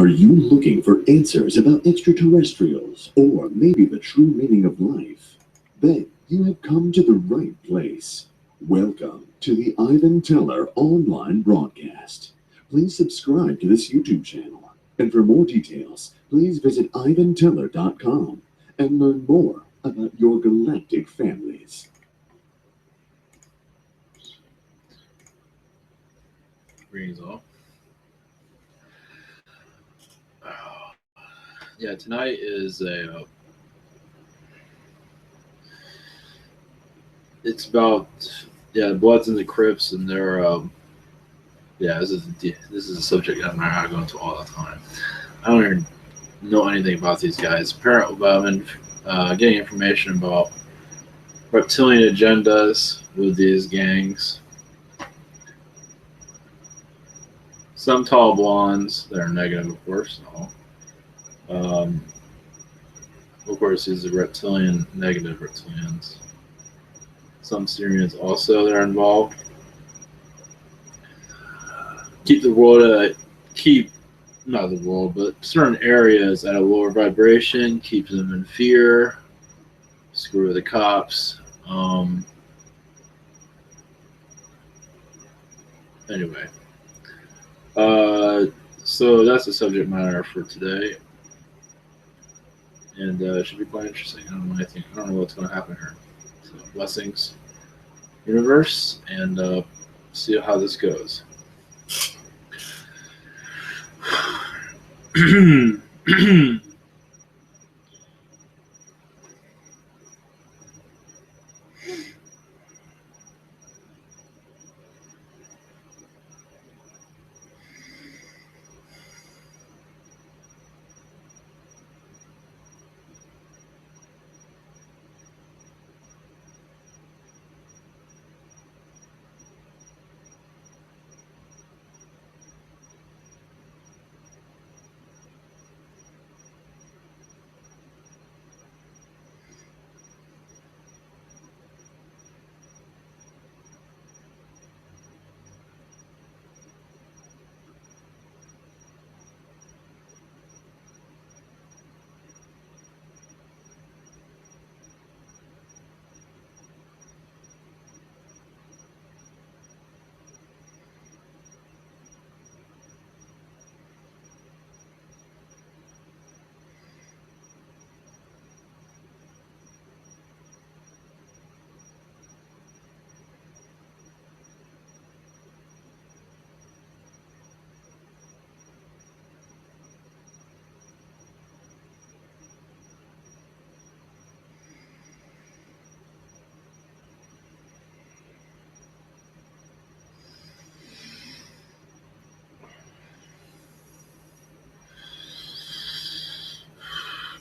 Are you looking for answers about extraterrestrials or maybe the true meaning of life? Then you have come to the right place. Welcome to the Ivan Teller online broadcast. Please subscribe to this YouTube channel. And for more details, please visit ivanteller.com and learn more about your galactic families. Greetings all. Yeah, tonight is it's about the Bloods and the Crips, and they're this is a subject I'm not going into all the time. I don't even know anything about these guys. Apparently, but I've been getting information about reptilian agendas with these gangs. Some tall blondes that are negative, of course. No. Of course, these are reptilian, negative reptilians. Some Syrians also that are involved. Keep the world, not the world, but certain areas at a lower vibration, keep them in fear, screw the cops. Anyway, so that's the subject matter for today. And it should be quite interesting. I don't know what's going to happen here. So blessings, universe, and see how this goes.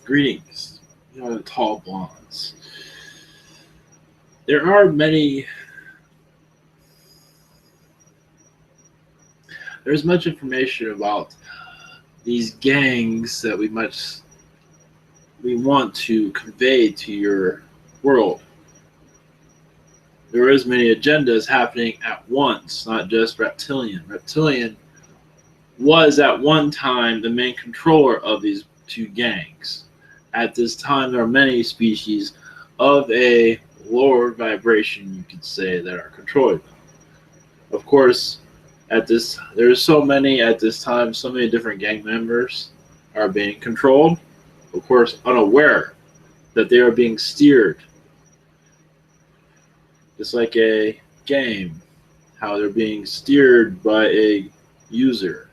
Greetings, the tall blondes. There are many. There's much information about these gangs that we want to convey to your world. There is many agendas happening at once, not just Reptilian. Reptilian was at one time the main controller of these two gangs. At this time, there are many species of a lower vibration, you could say, that are controlling them. Of course, there's so many at this time, so many different gang members are being controlled, of course, unaware that they are being steered. Just like a game, how they're being steered by a user.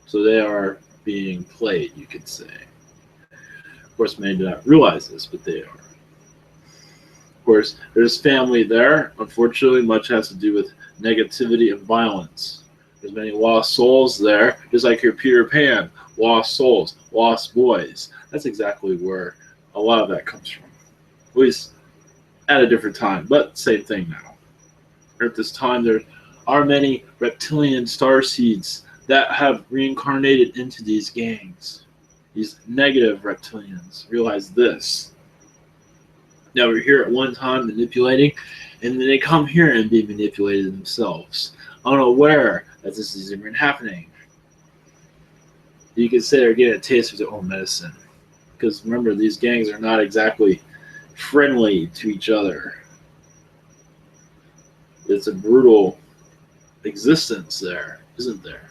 So they are being played, you could say. Of course, many do not realize this, but they are. Of course, there's family there. Unfortunately, much has to do with negativity and violence. There's many lost souls there, just like your Peter Pan, lost souls, lost boys. That's exactly where a lot of that comes from. At least at a different time, but same thing now. At this time, there are many reptilian starseeds that have reincarnated into these gangs. These negative reptilians. Realize this. Now we're here at one time manipulating, and then they come here and be manipulated themselves, unaware that this is even happening. You could say they're getting a taste of their own medicine. Because remember, these gangs are not exactly friendly to each other. It's a brutal existence there, isn't there?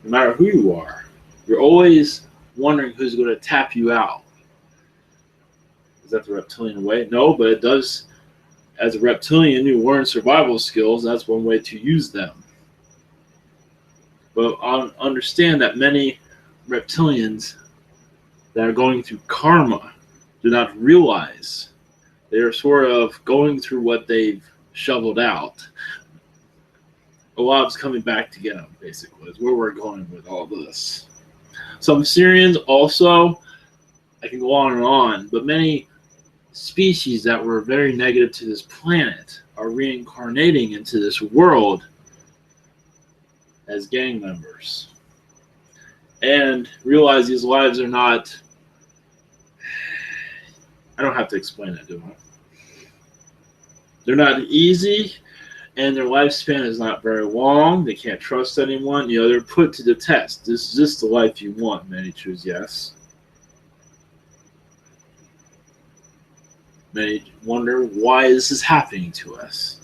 No matter who you are, you're always wondering who's going to tap you out. Is that the reptilian way? No, but it does. As a reptilian, you learn survival skills. That's one way to use them. But understand that many reptilians that are going through karma do not realize they are sort of going through what they've shoveled out. A lot is coming back to get them, basically, is where we're going with all this. Some Syrians also, I can go on, but many species that were very negative to this planet are reincarnating into this world as gang members. And realize these lives are not, I don't have to explain that, do I? They're not easy, and their lifespan is not very long. They can't trust anyone. They're put to the test. Is this the life you want? Many choose yes. Many wonder why this is happening to us.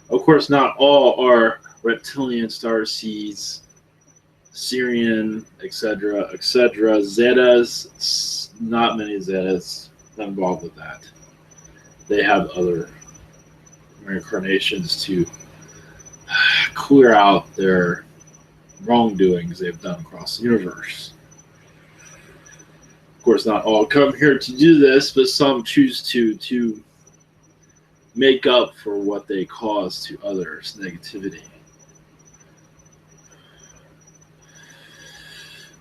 Of course, not all are reptilian, starseeds, Syrian, etc., etc. Zetas, not many Zetas not involved with that. They have other reincarnations to clear out their wrongdoings they've done across the universe. Of course, not all come here to do this, but some choose to make up for what they cause to others, negativity.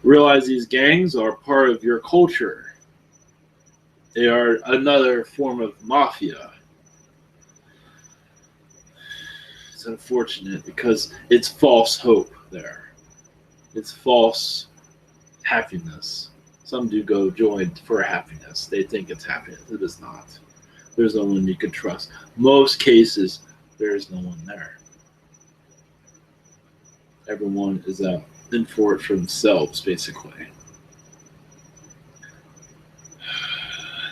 Realize these gangs are part of your culture. They are another form of mafia. It's unfortunate because it's false hope there. It's false happiness. Some do go join for happiness. They think it's happiness. It is not. There's no one you can trust. Most cases, there is no one there. Everyone is out in for it for themselves, basically.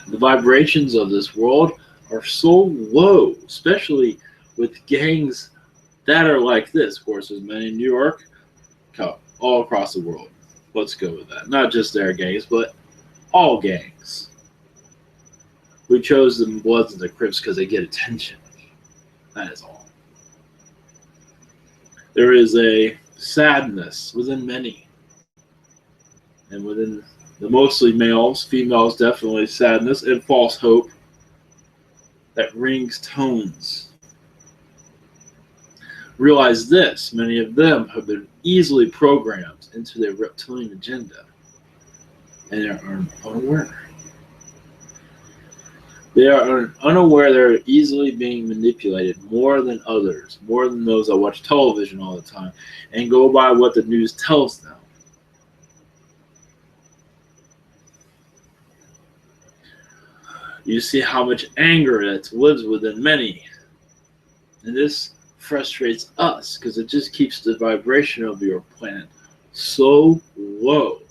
The vibrations of this world are so low, especially with gangs that are like this. Of course, there's many in New York, all across the world. Let's go with that. Not just their gangs, but all gangs. We chose the Bloods and the Crips because they get attention. That is all. There is a sadness within many. And within the mostly males, females definitely sadness and false hope that rings tones. Realize this, many of them have been easily programmed into their reptilian agenda, and they are unaware. They are unaware they're easily being manipulated more than others, more than those that watch television all the time and go by what the news tells them. You see how much anger that lives within many, and this frustrates us because it just keeps the vibration of your planet so low.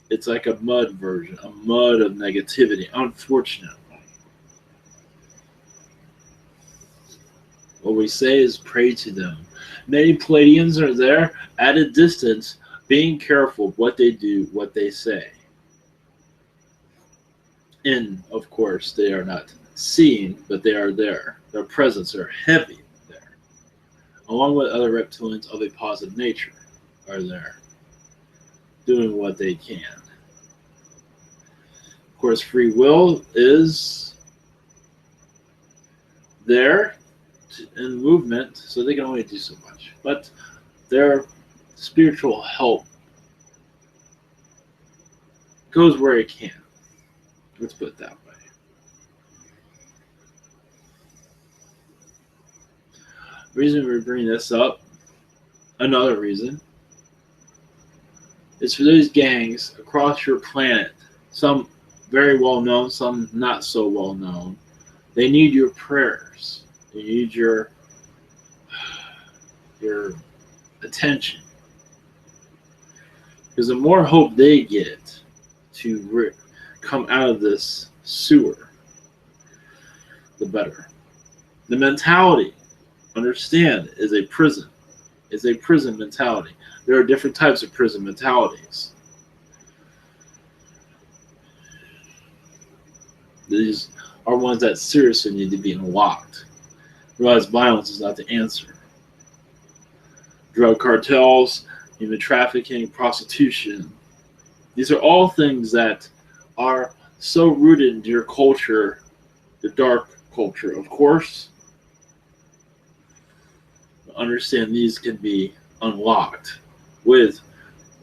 It's like a mud version, a mud of negativity, unfortunately. What we say is pray to them. Many Pleiadians are there at a distance, being careful what they do, what they say. And, of course, they are not seen, but they are there. Their presence are heavy there. Along with other reptilians of a positive nature are there, doing what they can. Of course, free will is there in movement, so they can only do so much. But their spiritual help goes where it can. Let's put it that way. The reason we bring this up, another reason, is for these gangs across your planet, some very well known, some not so well known. They need your prayers. They need your attention. Because the more hope they get to come out of this sewer, the better. The mentality, understand, is a prison. It's a prison mentality. There are different types of prison mentalities. These are ones that seriously need to be unlocked. Realize violence is not the answer. Drug cartels, human trafficking, prostitution. These are all things that are so rooted into your culture, the dark culture, of course. Understand these can be unlocked with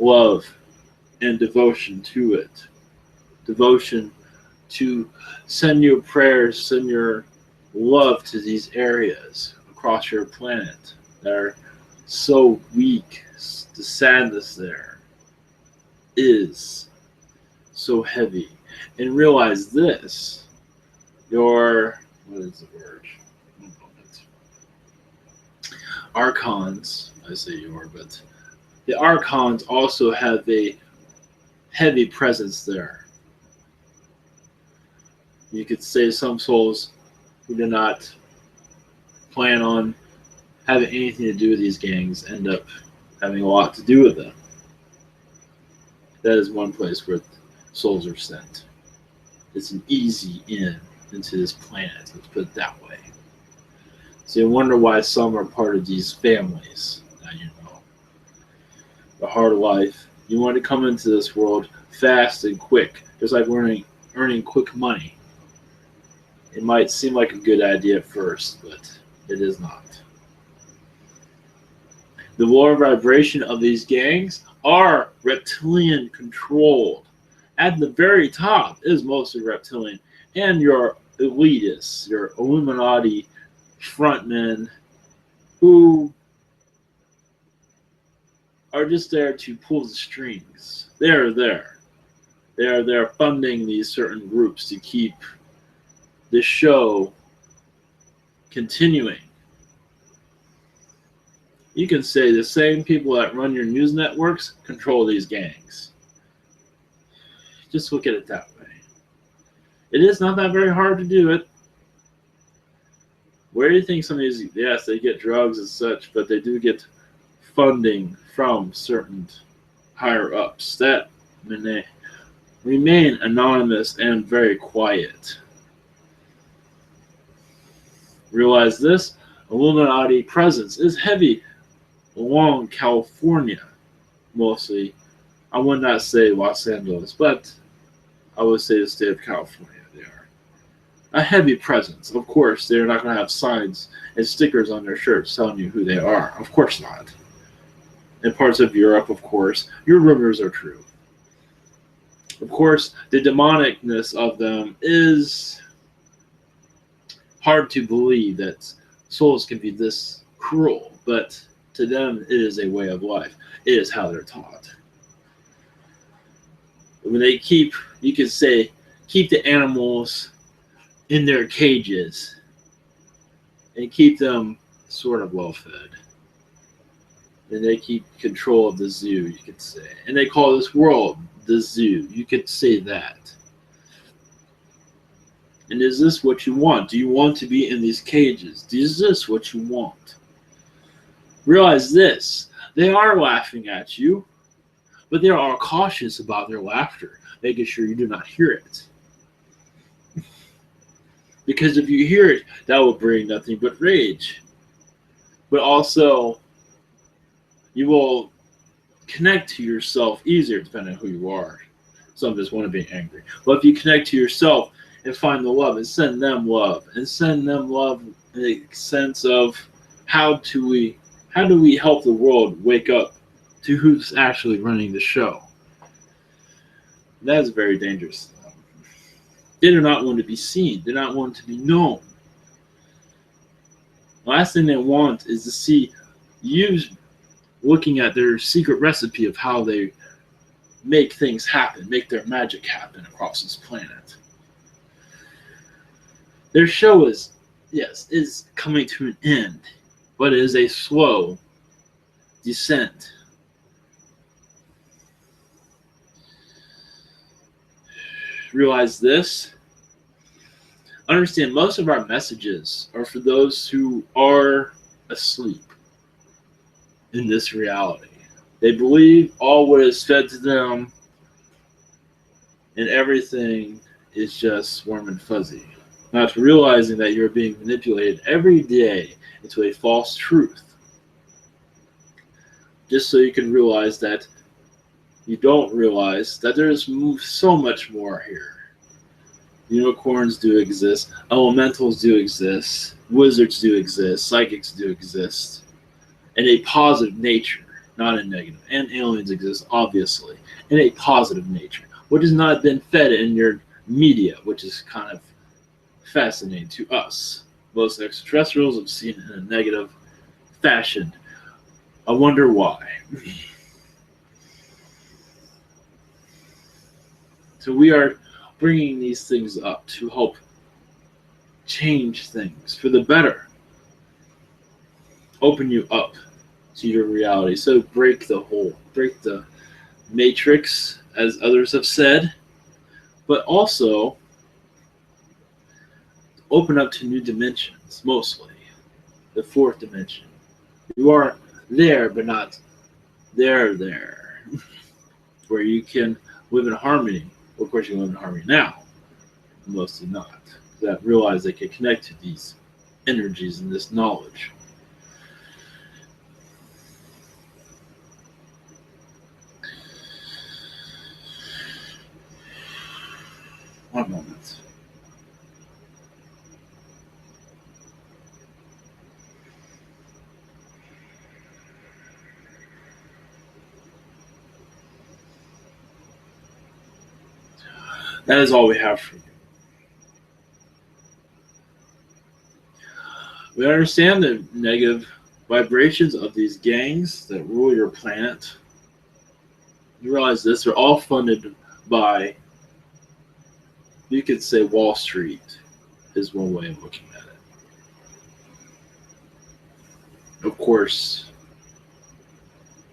love and devotion to it. Devotion to send your prayers, send your love to these areas across your planet that are so weak. The sadness there is so heavy. And realize this, what is the word? Archons, I say but the Archons also have a heavy presence there. You could say some souls who do not plan on having anything to do with these gangs end up having a lot to do with them. That is one place where souls are sent. It's an easy in into this planet, let's put it that way. So you wonder why some are part of these families. Now you know. The hard life. You want to come into this world fast and quick, just like earning quick money. It might seem like a good idea at first, but it is not. The lower vibration of these gangs are reptilian controlled. At the very top is mostly reptilian, and your elitists, your Illuminati frontmen, who are just there to pull the strings. They are there. They are there funding these certain groups to keep the show continuing. You can say the same people that run your news networks control these gangs. Just look at it that way. It is not that very hard to do it. Where do you think some of these, yes, they get drugs and such, but they do get funding from certain higher ups that remain anonymous and very quiet. Realize this, Illuminati presence is heavy along California, mostly. I would not say Los Angeles, but I would say the state of California. They are a heavy presence. Of course, they're not going to have signs and stickers on their shirts telling you who they are. Of course not. In parts of Europe, of course, your rumors are true. Of course, the demonicness of them is hard to believe that souls can be this cruel, but to them, it is a way of life. It is how they're taught. When they you could say, keep the animals in their cages and keep them sort of well fed. And they keep control of the zoo, you could say. And they call this world the zoo. You could say that. And is this what you want? Do you want to be in these cages? Is this what you want? Realize this. They are laughing at you, but they are cautious about their laughter, making sure you do not hear it. Because if you hear it, that will bring nothing but rage. But also, you will connect to yourself easier depending on who you are. Some just want to be angry. But if you connect to yourself and find the love and send them love in the sense of how do we help the world wake up to who's actually running the show. That is very dangerous. They do not want to be seen. They do not want to be known. The last thing they want is to see you looking at their secret recipe of how they make things happen, make their magic happen across this planet. Their show is coming to an end, but it is a slow descent. realize this. Understand most of our messages are for those who are asleep in this reality. They believe all what is fed to them and everything is just warm and fuzzy. Not realizing that you're being manipulated every day into a false truth. Just so you can realize that you don't realize that there's so much more here. Unicorns do exist, elementals do exist, wizards do exist, psychics do exist, in a positive nature, not a negative. And aliens exist, obviously, in a positive nature, which has not been fed in your media, which is kind of fascinating to us. Most extraterrestrials have seen it in a negative fashion. I wonder why. So we are bringing these things up to help change things for the better. Open you up to your reality. So break the matrix, as others have said, but also open up to new dimensions, mostly. The fourth dimension. You are there, but not there. Where you can live in harmony. Of course, you live in harmony now. Mostly not. That realize they can connect to these energies and this knowledge. One moment. That is all we have for you. We understand the negative vibrations of these gangs that rule your planet. You realize this, they're all funded by, you could say, Wall Street is one way of looking at it. Of course,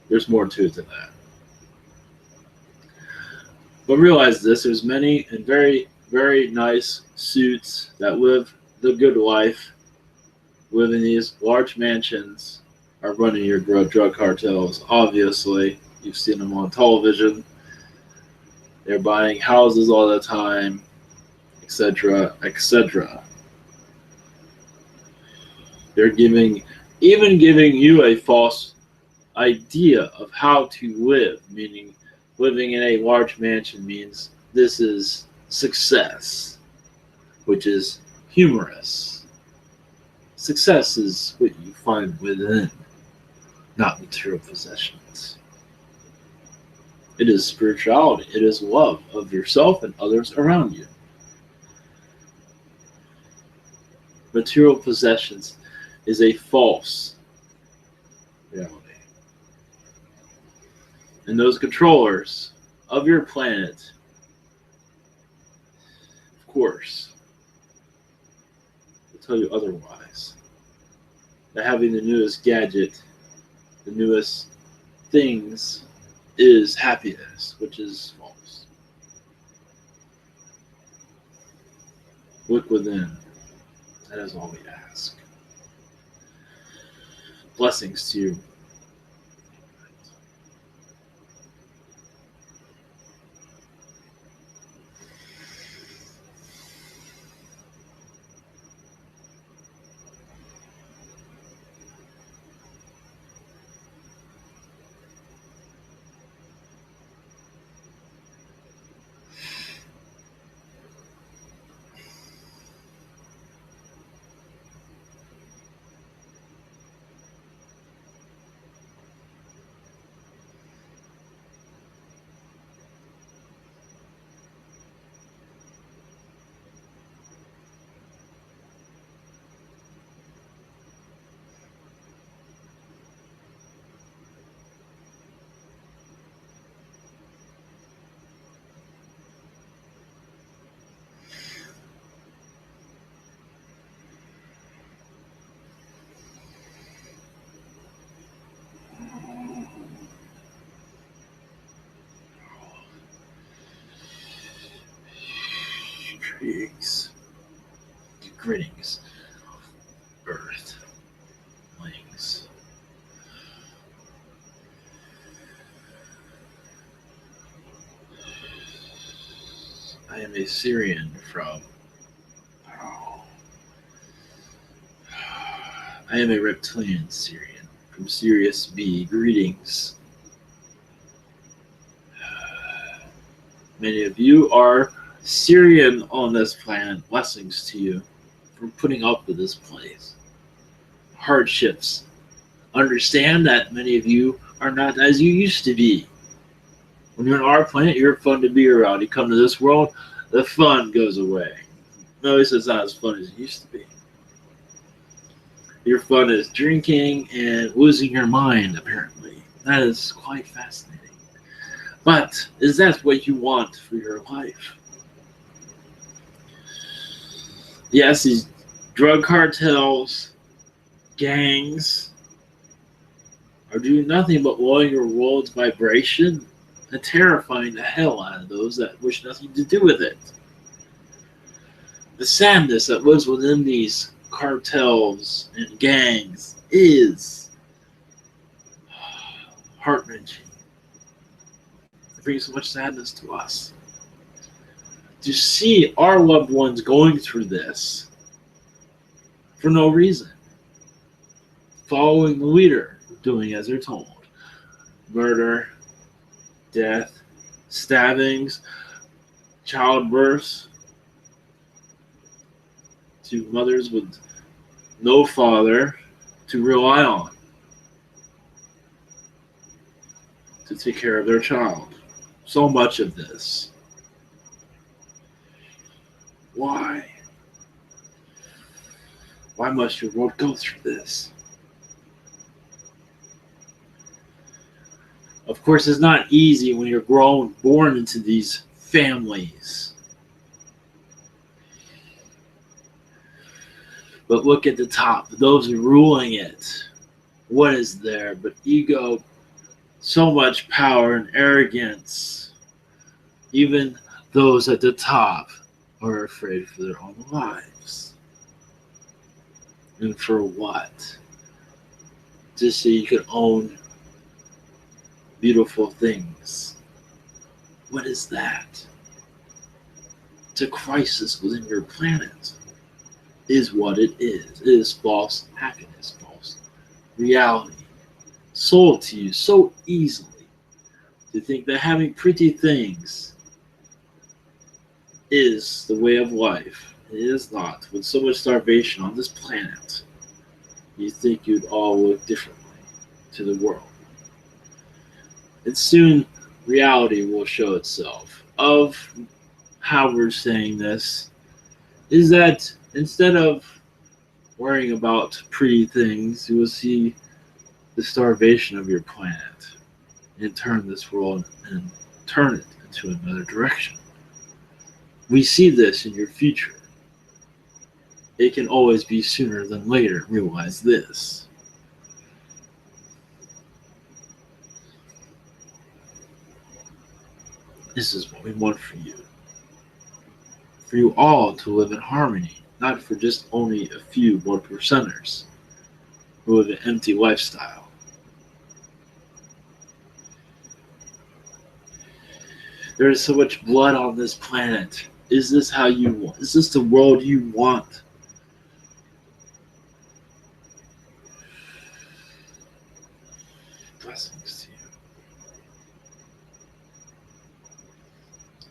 there's more to it than that. But realize this, there's many and very, very nice suits that live the good life, live in these large mansions, are running your drug cartels. Obviously, you've seen them on television. They're buying houses all the time, etc., etc. They're even giving you a false idea of how to live, meaning living in a large mansion means this is success, which is humorous. Success is what you find within, not material possessions. It is spirituality. It is love of yourself and others around you. Material possessions is a false reality. And those controllers of your planet, of course, will tell you otherwise. That having the newest gadget, the newest things, is happiness, which is false. Look within. That is all we ask. Blessings to you. Greetings, Earthlings. I am a Syrian from. I am a Reptilian Syrian from Sirius B. Greetings. Many of you are Syrian on this planet. Blessings to you for putting up with this place. Hardships. Understand that many of you are not as you used to be. When you're on our planet, you're fun to be around. You come to this world, the fun goes away. Notice it's not as fun as it used to be. Your fun is drinking and losing your mind, apparently. That is quite fascinating. But is that what you want for your life? Yes, these drug cartels, gangs, are doing nothing but lowering your world's vibration and terrifying the hell out of those that wish nothing to do with it. The sadness that lives within these cartels and gangs is heart-wrenching. It brings so much sadness to us. To see our loved ones going through this for no reason. Following the leader, doing as they're told. Murder, death, stabbings, childbirths, to mothers with no father to rely on to take care of their child. So much of this. Why? Why must your world go through this? Of course, it's not easy when you're born into these families. But look at the top, those ruling it. What is there but ego, so much power and arrogance? Even those at the top are afraid for their own lives. And for what? Just so you can own beautiful things. What is that? It's a crisis within your planet. Is what it is. It is false happiness, false reality. Sold to you so easily to think that having pretty things is the way of life. It is not. With so much starvation on this planet, you think you'd all look differently to the world. And soon reality will show itself. Of how we're saying this is that instead of worrying about pretty things, you will see the starvation of your planet and turn this world and turn it into another direction. We see this in your future. It can always be sooner than later. Realize this. This is what we want for you. For you all to live in harmony, not for just only a few 1%ers who live an empty lifestyle. There is so much blood on this planet. Is this how you want? Is this the world you want? Blessings to you.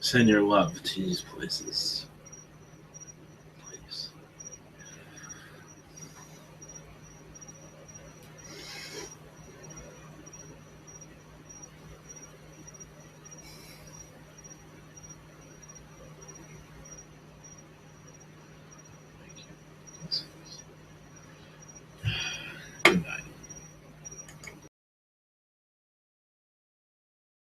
Send your love to these places.